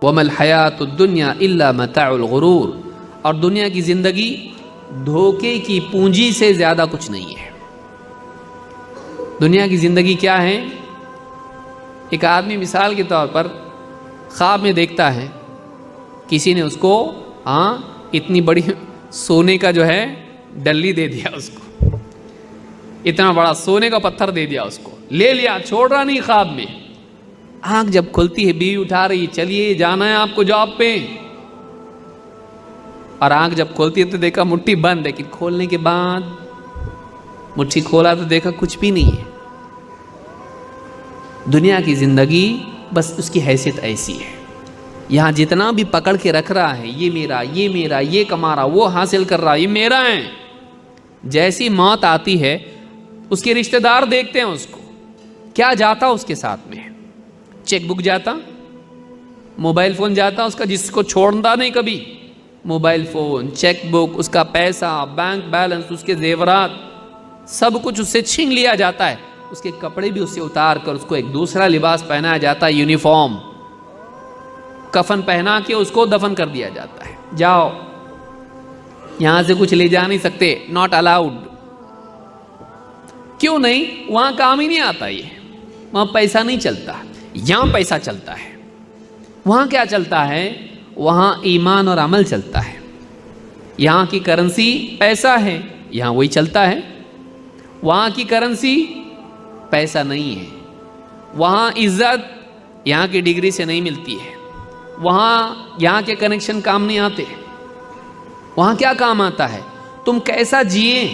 وَمَا الْحَيَاةُ الدُّنْيَا إِلَّا مَتَاعُ الْغُرُورِ، اور دنیا کی زندگی دھوکے کی پونجی سے زیادہ کچھ نہیں ہے۔ دنیا کی زندگی کیا ہے؟ ایک آدمی مثال کے طور پر خواب میں دیکھتا ہے کسی نے اس کو اتنی بڑی سونے کا جو ہے ڈلی دے دیا، اس کو اتنا بڑا سونے کا پتھر دے دیا، اس کو لے لیا، چھوڑ رہا نہیں۔ خواب میں آنکھ جب کھلتی ہے، بیوی اٹھا رہی، چلیے جانا ہے آپ کو جاب پہ، اور آنکھ جب کھولتی ہے تو دیکھا مٹھی بند ہے، لیکن کھولنے کے بعد مٹھی کھولا تو دیکھا کچھ بھی نہیں ہے۔ دنیا کی زندگی بس اس کی حیثیت ایسی ہے، یہاں جتنا بھی پکڑ کے رکھ رہا ہے، یہ میرا، یہ میرا، یہ کما رہا، وہ حاصل کر رہا، یہ میرا ہے۔ جیسی موت آتی ہے، اس کے رشتہ دار دیکھتے ہیں اس کو، کیا جاتا اس کے ساتھ میں؟ چیک بک جاتا، موبائل فون جاتا اس کا، جس کو چھوڑتا نہیں کبھی، موبائل فون، چیک بک، اس کا پیسہ، بینک بیلنس، اس کے زیورات، سب کچھ اس سے چھین لیا جاتا ہے۔ اس کے کپڑے بھی اس سے اتار کر اس کو ایک دوسرا لباس پہنایا جاتا ہے، یونیفارم، کفن پہنا کے اس کو دفن کر دیا جاتا ہے۔ جاؤ، یہاں سے کچھ لے جا نہیں سکتے، ناٹ الاؤڈ۔ کیوں نہیں؟ وہاں کام ہی نہیں آتا، یہ وہاں پیسہ نہیں چلتا، یہاں پیسہ چلتا ہے۔ وہاں کیا چلتا ہے؟ وہاں ایمان اور عمل چلتا ہے۔ یہاں کی کرنسی پیسہ ہے، یہاں وہی چلتا ہے۔ وہاں کی کرنسی پیسہ نہیں ہے، وہاں عزت یہاں کی ڈگری سے نہیں ملتی ہے، وہاں یہاں کے کنیکشن کام نہیں آتے۔ وہاں کیا کام آتا ہے؟ تم کیسا جیے،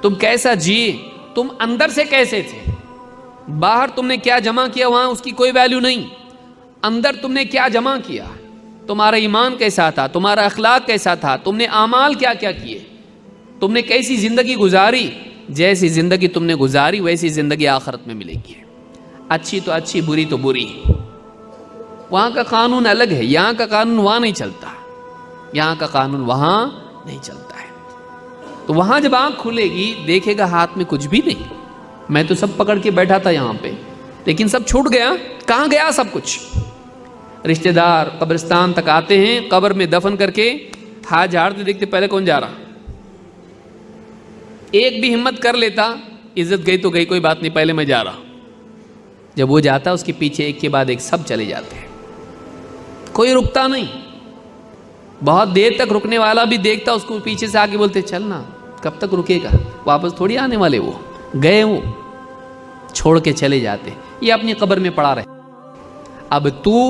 تم کیسا جیے، تم اندر سے کیسے تھے، باہر تم نے کیا جمع کیا، وہاں اس کی کوئی ویلیو نہیں۔ اندر تم نے کیا جمع کیا، تمہارا ایمان کیسا تھا، تمہارا اخلاق کیسا تھا، تم نے اعمال کیا کیا کیے، تم نے کیسی زندگی گزاری۔ جیسی زندگی تم نے گزاری ویسی زندگی آخرت میں ملے گی، اچھی تو اچھی، بری تو بری۔ وہاں کا قانون الگ ہے، یہاں کا قانون وہاں نہیں چلتا، یہاں کا قانون وہاں نہیں چلتا ہے۔ تو وہاں جب آنکھ کھلے گی دیکھے گا ہاتھ میں کچھ بھی نہیں۔ میں تو سب پکڑ کے بیٹھا تھا یہاں پہ، لیکن سب چھوٹ گیا۔ کہاں گیا سب کچھ؟ رشتہ دار قبرستان تک آتے ہیں، قبر میں دفن کر کے ہاتھ جھاڑتے دیکھتے پہلے کون جا رہا۔ ایک بھی ہمت کر لیتا، عزت گئی تو گئی، کوئی بات نہیں، پہلے میں جا رہا۔ جب وہ جاتا اس کے پیچھے ایک کے بعد ایک سب چلے جاتے ہیں، کوئی رکتا نہیں۔ بہت دیر تک رکنے والا بھی دیکھتا اس کو، پیچھے سے آگے بولتے چلنا، کب تک رکے گا، واپس تھوڑی آنے والے، وہ گئے، وہ چھوڑ کے چلے جاتے۔ یہ اپنی قبر میں پڑا رہے۔ اب تو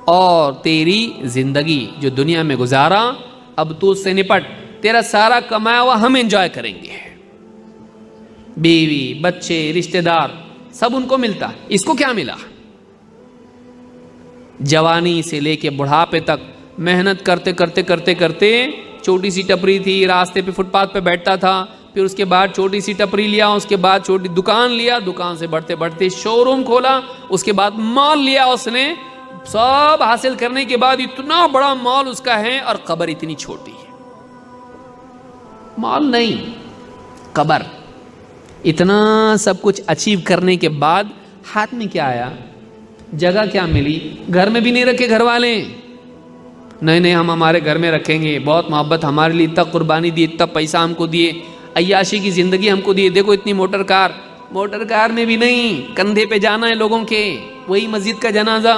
اور تیری زندگی جو دنیا میں گزارا، اب تو اس سے نپٹ، تیرا سارا کمایا ہوا ہم انجوائے کریں گے۔ بیوی، بچے، رشتہ دار، سب ان کو ملتا، اس کو کیا ملا؟ جوانی سے لے کے بڑھاپے تک محنت کرتے کرتے کرتے کرتے، چھوٹی سی ٹپری تھی، راستے پہ فٹ پاتھ پہ بیٹھتا تھا، پھر اس کے بعد چھوٹی سی ٹپری لیا، اس کے بعد چھوٹی دکان لیا، دکان سے بڑھتے بڑھتے شو روم کھولا، اس کے بعد مال لیا اس نے، سب حاصل کرنے کے بعد اتنا بڑا مال اس کا ہے، اور قبر اتنی چھوٹی ہے۔ مال نہیں، قبر۔ اتنا سب کچھ اچیو کرنے کے بعد ہاتھ میں کیا آیا؟ جگہ کیا ملی؟ گھر میں بھی نہیں رکھے گھر والے، نہیں ہم ہمارے گھر میں رکھیں گے، بہت محبت، ہمارے لیے اتنا قربانی دی، اتنا پیسہ ہم کو دیے، عیاشی کی زندگی ہم کو دیے، دیکھو اتنی موٹر کار میں بھی نہیں، کندھے پہ جانا ہے لوگوں کے، وہی مسجد کا جنازہ۔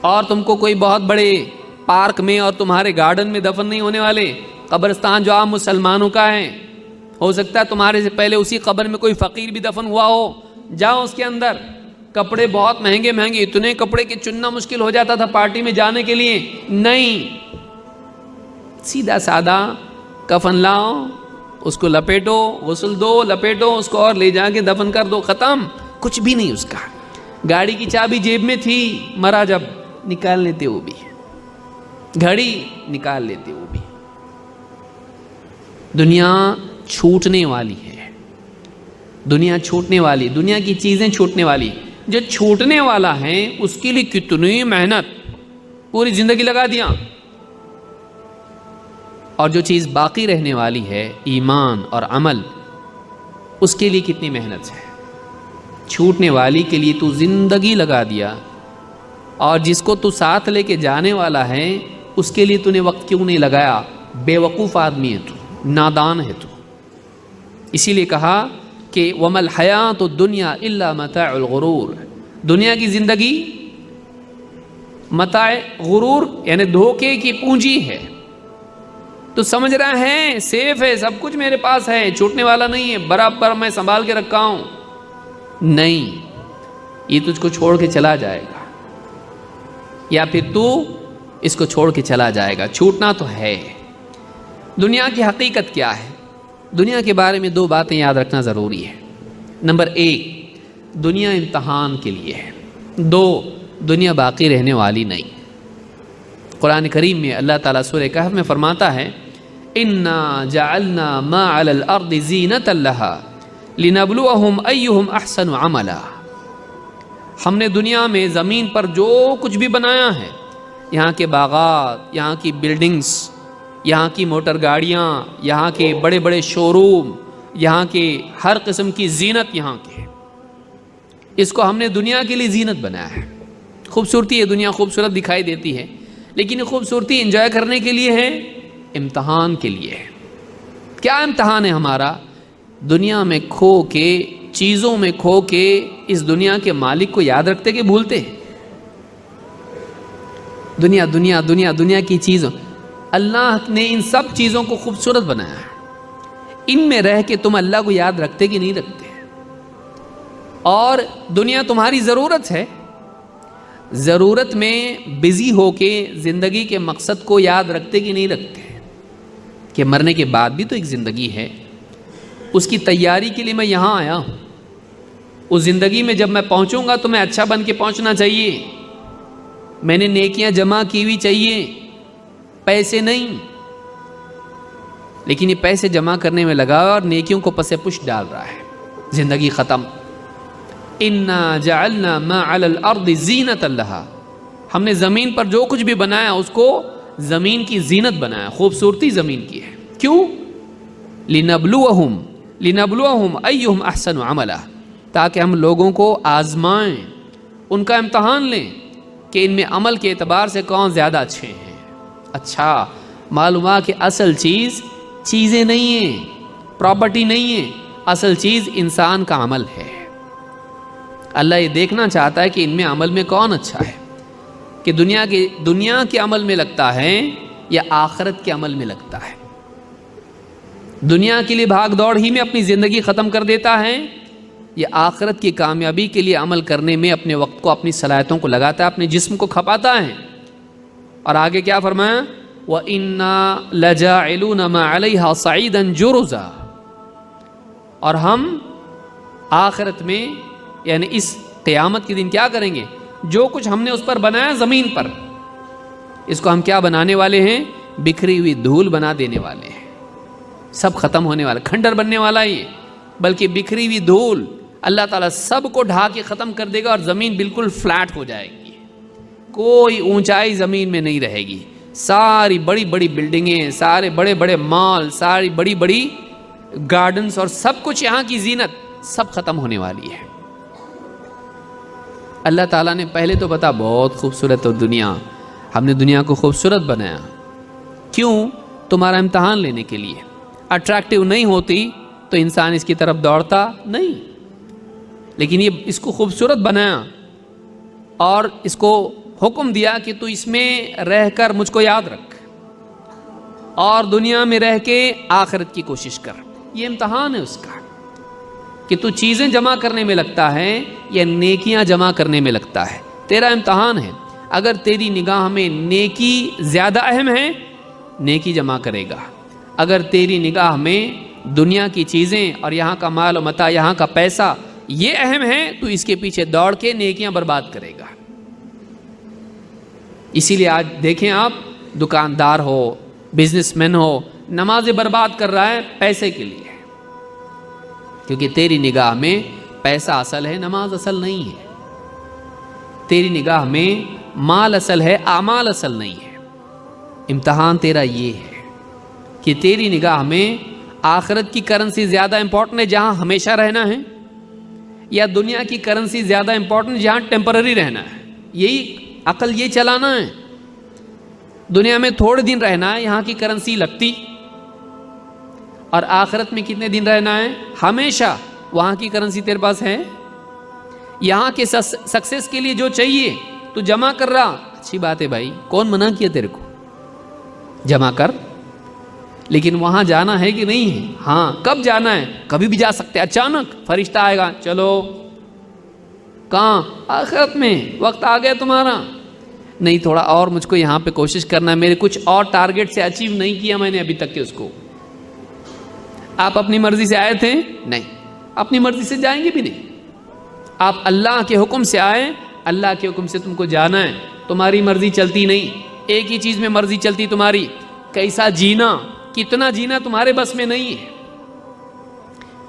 اور تم کو کوئی بہت بڑے پارک میں اور تمہارے گارڈن میں دفن نہیں ہونے والے، قبرستان جو عام مسلمانوں کا ہے، ہو سکتا ہے تمہارے سے پہلے اسی قبر میں کوئی فقیر بھی دفن ہوا ہو، جاؤ اس کے اندر۔ کپڑے بہت مہنگے مہنگے، اتنے کپڑے کہ چننا مشکل ہو جاتا تھا پارٹی میں جانے کے لیے، نہیں، سیدھا سادہ کفن لاؤ، اس کو لپیٹو، غسل دو، لپیٹو اس کو اور لے جا کے دفن کر دو، ختم، کچھ بھی نہیں اس کا۔ گاڑی کی چابی جیب میں تھی، مرا جب نکال لیتے وہ بھی، گھڑی نکال لیتے وہ بھی۔ دنیا چھوٹنے والی ہے، دنیا چھوٹنے والی، دنیا کی چیزیں چھوٹنے والی۔ جو چھوٹنے والا ہے اس کے لیے کتنی محنت، پوری زندگی لگا دیا، اور جو چیز باقی رہنے والی ہے ایمان اور عمل، اس کے لیے کتنی محنت ہے۔ چھوٹنے والی کے لیے تو زندگی لگا دیا، اور جس کو تو ساتھ لے کے جانے والا ہے اس کے لیے تو نے وقت کیوں نہیں لگایا؟ بے وقوف آدمی ہے تو، نادان ہے تو۔ اسی لیے کہا کہ وَمَا الْحَيَاةُ الدُّنْيَا إِلَّا مَتَاعُ الْغُرُورِ، دنیا کی زندگی متاع غرور یعنی دھوکے کی پونجی ہے۔ تو سمجھ رہا ہے سیف ہے، سب کچھ میرے پاس ہے، چھوٹنے والا نہیں ہے، برابر میں سنبھال کے رکھا ہوں، نہیں، یہ تجھ کو چھوڑ کے چلا جائے گا، یا پھر تو اس کو چھوڑ کے چلا جائے گا، چھوٹنا تو ہے۔ دنیا کی حقیقت کیا ہے؟ دنیا کے بارے میں 2 باتیں یاد رکھنا ضروری ہے۔ نمبر 1، دنیا امتحان کے لیے ہے۔ 2، دنیا باقی رہنے والی نہیں۔ قرآن کریم میں اللہ تعالیٰ سورہ کہف میں فرماتا ہے اِنَّا جَعَلْنَا مَا عَلَى الْأَرْضِ زِينَةً لَهَا لِنَبْلُوَهُمْ أَيُّهُمْ أَحْسَنُ عَمَلًا، ہم نے دنیا میں زمین پر جو کچھ بھی بنایا ہے، یہاں کے باغات، یہاں کی بلڈنگز، یہاں کی موٹر گاڑیاں، یہاں کے بڑے بڑے شو روم، یہاں کے ہر قسم کی زینت یہاں کی ہے، اس کو ہم نے دنیا کے لیے زینت بنایا ہے۔ خوبصورتی ہے، دنیا خوبصورت دکھائی دیتی ہے، لیکن یہ خوبصورتی انجوائے کرنے کے لیے ہے؟ امتحان کے لیے ہے۔ کیا امتحان ہے ہمارا؟ دنیا میں کھو کے، چیزوں میں کھو کے اس دنیا کے مالک کو یاد رکھتے کہ بھولتے؟ دنیا دنیا دنیا دنیا کی چیزوں، اللہ نے ان سب چیزوں کو خوبصورت بنایا ہے، ان میں رہ کے تم اللہ کو یاد رکھتے کہ نہیں رکھتے؟ اور دنیا تمہاری ضرورت ہے، ضرورت میں بزی ہو کے زندگی کے مقصد کو یاد رکھتے کہ نہیں رکھتے؟ کہ مرنے کے بعد بھی تو ایک زندگی ہے، اس کی تیاری کے لیے میں یہاں آیا ہوں، اس زندگی میں جب میں پہنچوں گا تو میں اچھا بن کے پہنچنا چاہیے، میں نے نیکیاں جمع کی ہوئی چاہیے، پیسے نہیں۔ لیکن یہ پیسے جمع کرنے میں لگا اور نیکیوں کو پس پش ڈال رہا ہے، زندگی ختم۔ اِنَّا جَعَلْنَا مَا عَلَى الْأَرْضِ زِينَةً لَهَا، ہم نے زمین پر جو کچھ بھی بنایا اس کو زمین کی زینت بنایا، خوبصورتی زمین کی ہے۔ کیوں؟ لِنَبْلُوَهُمْ أَيُّهُمْ أَحْسَنُ عَمَلًا، تاکہ ہم لوگوں کو آزمائیں، ان کا امتحان لیں کہ ان میں عمل کے اعتبار سے کون زیادہ اچھے ہیں۔ اچھا معلوم ہوا کہ اصل چیز چیزیں نہیں ہیں، پراپرٹی نہیں ہے، اصل چیز انسان کا عمل ہے۔ اللہ یہ دیکھنا چاہتا ہے کہ ان میں عمل میں کون اچھا ہے، کہ دنیا کے عمل میں لگتا ہے یا آخرت کے عمل میں لگتا ہے، دنیا کے لیے بھاگ دوڑ ہی میں اپنی زندگی ختم کر دیتا ہے، یا آخرت کی کامیابی کے لیے عمل کرنے میں اپنے وقت کو، اپنی صلاحیتوں کو لگاتا ہے، اپنے جسم کو کھپاتا ہے۔ اور آگے کیا فرمایا؟ وَإِنَّا لَجَاعِلُونَ مَا عَلَيْهَا صَعِيدًا جُرُزًا، اور ہم آخرت میں یعنی اس قیامت کے دن کیا کریں گے؟ جو کچھ ہم نے اس پر بنایا زمین پر، اس کو ہم کیا بنانے والے ہیں؟ بکھری ہوئی دھول بنا دینے والے ہیں، سب ختم ہونے والا، کھنڈر بننے والا ہی ہے، بلکہ بکھری ہوئی دھول اللہ تعالیٰ سب کو ڈھا کے ختم کر دے گا، اور زمین بالکل فلیٹ ہو جائے گی، کوئی اونچائی زمین میں نہیں رہے گی، ساری بڑی بڑی بلڈنگیں، سارے بڑے بڑے مال، ساری بڑی بڑی گارڈنز اور سب کچھ یہاں کی زینت سب ختم ہونے والی ہے۔ اللہ تعالیٰ نے پہلے تو بتا بہت خوبصورت اور دنیا، ہم نے دنیا کو خوبصورت بنایا، کیوں؟ تمہارا امتحان لینے کے لیے۔ اٹریکٹیو نہیں ہوتی تو انسان اس کی طرف دوڑتا نہیں، لیکن یہ اس کو خوبصورت بنایا اور اس کو حکم دیا کہ تو اس میں رہ کر مجھ کو یاد رکھ، اور دنیا میں رہ کے آخرت کی کوشش کر۔ یہ امتحان ہے اس کا کہ تو چیزیں جمع کرنے میں لگتا ہے یا نیکیاں جمع کرنے میں لگتا ہے، تیرا امتحان ہے۔ اگر تیری نگاہ میں نیکی زیادہ اہم ہے، نیکی جمع کرے گا، اگر تیری نگاہ میں دنیا کی چیزیں اور یہاں کا مال و متاع، یہاں کا پیسہ یہ اہم ہے، تو اس کے پیچھے دوڑ کے نیکیاں برباد کرے گا۔ اسی لیے آج دیکھیں آپ، دکاندار ہو، بزنس مین ہو، نمازیں برباد کر رہا ہے پیسے کے لیے، کیونکہ تیری نگاہ میں پیسہ اصل ہے، نماز اصل نہیں ہے، تیری نگاہ میں مال اصل ہے، اعمال اصل نہیں ہے۔ امتحان تیرا یہ ہے کہ تیری نگاہ میں آخرت کی کرنسی زیادہ امپورٹنٹ ہے جہاں ہمیشہ رہنا ہے، یا دنیا کی کرنسی زیادہ امپورٹنٹ جہاں ٹیمپرری رہنا ہے؟ یہی عقل یہ چلانا ہے. دنیا میں تھوڑے دن رہنا ہے، یہاں کی کرنسی لگتی، اور آخرت میں کتنے دن رہنا ہے؟ ہمیشہ. وہاں کی کرنسی تیرے پاس ہے؟ یہاں کے سکسیس کے لیے جو چاہیے تو جمع کر رہا، اچھی بات ہے بھائی، کون منع کیا تیرے کو؟ جمع کر. لیکن وہاں جانا ہے کہ نہیں ہے؟ ہاں. کب جانا ہے؟ کبھی بھی جا سکتے. اچانک فرشتہ آئے گا، چلو. کہاں؟ آخرت میں. وقت آ گیا تمہارا. نہیں، تھوڑا اور مجھ کو یہاں پہ کوشش کرنا ہے، میرے کچھ اور ٹارگٹ سے اچیو نہیں کیا میں نے ابھی تک کہ اس کو. آپ اپنی مرضی سے آئے تھے؟ نہیں. اپنی مرضی سے جائیں گے بھی نہیں. آپ اللہ کے حکم سے آئے، اللہ کے حکم سے تم کو جانا ہے. تمہاری مرضی چلتی نہیں. ایک ہی چیز میں مرضی چلتی تمہاری، کیسا جینا، کتنا جینا تمہارے بس میں نہیں ہے.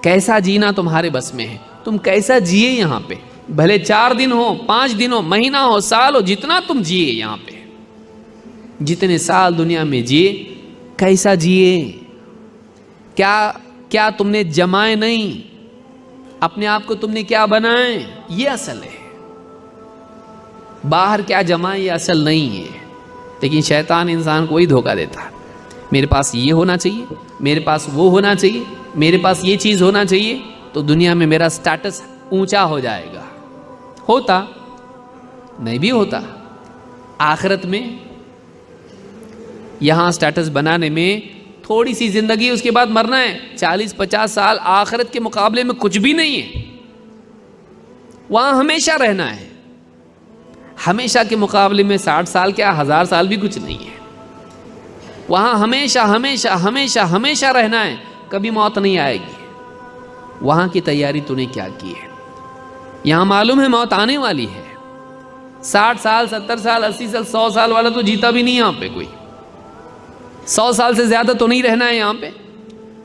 کیسا جینا تمہارے بس میں ہے. تم کیسا جیے یہاں پہ، بھلے 4 دن ہو، 5 دن ہو، مہینہ ہو، سال ہو، جتنا تم جیے یہاں پہ، جتنے سال دنیا میں جیے، کیسا جیے. کیا تم نے جمائے نہیں، اپنے آپ کو تم نے کیا بنائے، یہ اصل ہے. باہر کیا جمائے یہ اصل نہیں ہے. لیکن شیطان انسان کو وہی دھوکہ دیتا ہے. میرے پاس یہ ہونا چاہیے، میرے پاس وہ ہونا چاہیے، میرے پاس یہ چیز ہونا چاہیے تو دنیا میں میرا سٹیٹس اونچا ہو جائے گا. ہوتا نہیں بھی ہوتا. آخرت میں یہاں سٹیٹس بنانے میں تھوڑی سی زندگی، اس کے بعد مرنا ہے. 40-50 سال آخرت کے مقابلے میں کچھ بھی نہیں ہے. وہاں ہمیشہ رہنا ہے. ہمیشہ کے مقابلے میں 60 سال کیا 1000 سال بھی کچھ نہیں ہے. وہاں ہمیشہ ہمیشہ ہمیشہ ہمیشہ رہنا ہے، کبھی موت نہیں آئے گی. وہاں کی تیاری تو نے کیا کی ہے؟ یہاں معلوم ہے موت آنے والی ہے. 60 سال 70 سال 80 سال 100 سال والا تو جیتا بھی نہیں یہاں پہ کوئی. 100 سال سے زیادہ تو نہیں رہنا ہے یہاں پہ.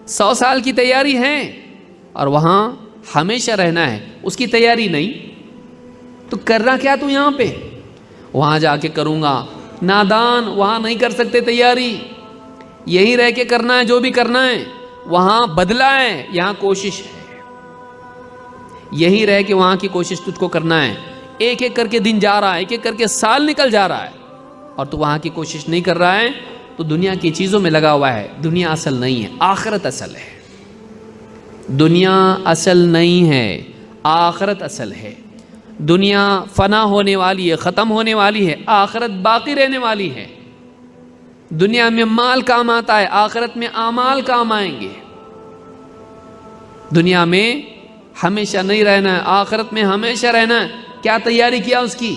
100 سال کی تیاری ہے، اور وہاں ہمیشہ رہنا ہے، اس کی تیاری نہیں. تو کرنا کیا تو یہاں پہ؟ وہاں جا کے کروں گا. نادان، وہاں نہیں کر سکتے تیاری. یہی رہ کے کرنا ہے جو بھی کرنا ہے. وہاں بدلہ ہے، یہاں کوشش ہے. یہی رہ کے وہاں کی کوشش تجھ کو کرنا ہے. ایک ایک کر کے دن جا رہا ہے، ایک ایک کر کے سال نکل جا رہا ہے، اور تو وہاں کی کوشش نہیں کر رہا ہے تو دنیا کی چیزوں میں لگا ہوا ہے. دنیا اصل نہیں ہے، آخرت اصل ہے. دنیا اصل نہیں ہے، آخرت اصل ہے. دنیا فنا ہونے والی ہے، ختم ہونے والی ہے. آخرت باقی رہنے والی ہے. دنیا میں مال کام آتا ہے، آخرت میں اعمال کام آئیں گے. دنیا میں ہمیشہ نہیں رہنا ہے، آخرت میں ہمیشہ رہنا ہے. کیا تیاری کیا اس کی؟